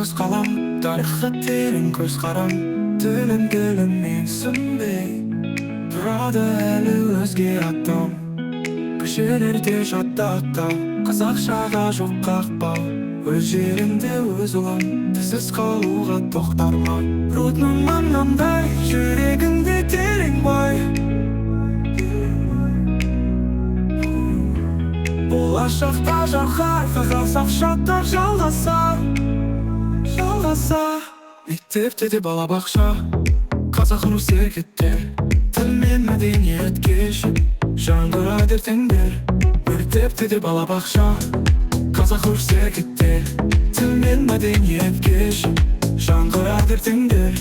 өз қалам, тарихқа терең көз қарам. Тілін менсінбей тұрады әлі өзге атом. Көшелерде жатты аттау, қазақшаға жоқ қақпау. Өз жерінде өз ұлым, тізсіз қалуға тоқтарма. Рудның маңнандай, жүрегінде терең бай. Болашақта жарқар, қағаз шаттар жалғасар. Мектепте де балабақша, қазақ русь еркектер. Тіл мен мәдениет кешіп, жаңғырады ертеңдер. Мектепте де балабақша, қазақ русь еркектер. Тіл мен мәдениет кешіп, жаңғырады ертеңдер.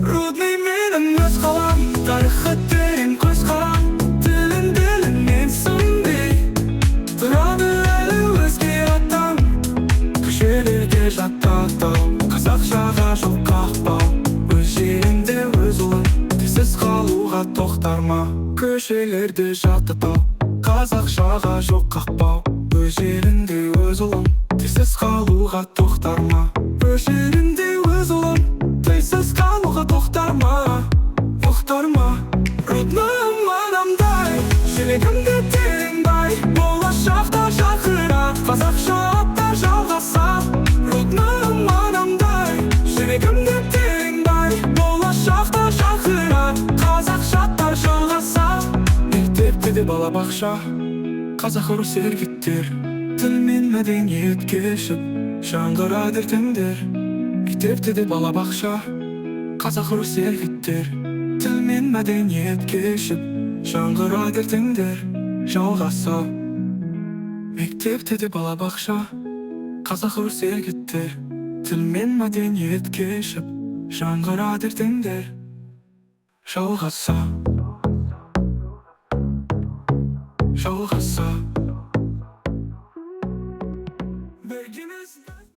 Рудный менің өз қалам, тарихы терең көз қарам. Тілін менсінбей тұрады әлі өзге атам. Көшелерде жатты аттау, қазақшаға жол қақпау. Өз жерінде өз ұлын, тізсіз қалуға тоқтарма. Көшелерде жатты аттау, қазақшаға жол қақпау. Өз жерінде өз ұлын, тізсіз қалуға тоқтарма. Өз жерінде өз ұлын, тізсіз қалуға тоқтарма. Рудным анамдай, жүрегімде терең бай. Болашақта жарқырап, қазақша аттар жалғасар. Рудным анамдай, жүрегімде терең бай. Болашақта жарқырап, қазақша аттар жалғасар. Мектепте де балабақша, қазақ русь еркектер. Тіл мен мәдениет кешіп, жаңғырады ертеңдер. Мектепте де балабақша, қазақ русь еркектер. Тіл мен мәдениет кешіп, жаңғырады ертеңдер. Жалғаса. Мектепте де балабақша, қазақ русь еркектер. Тіл мен мәдениет кешіп, жаңғырады ертеңдер. Жалғаса.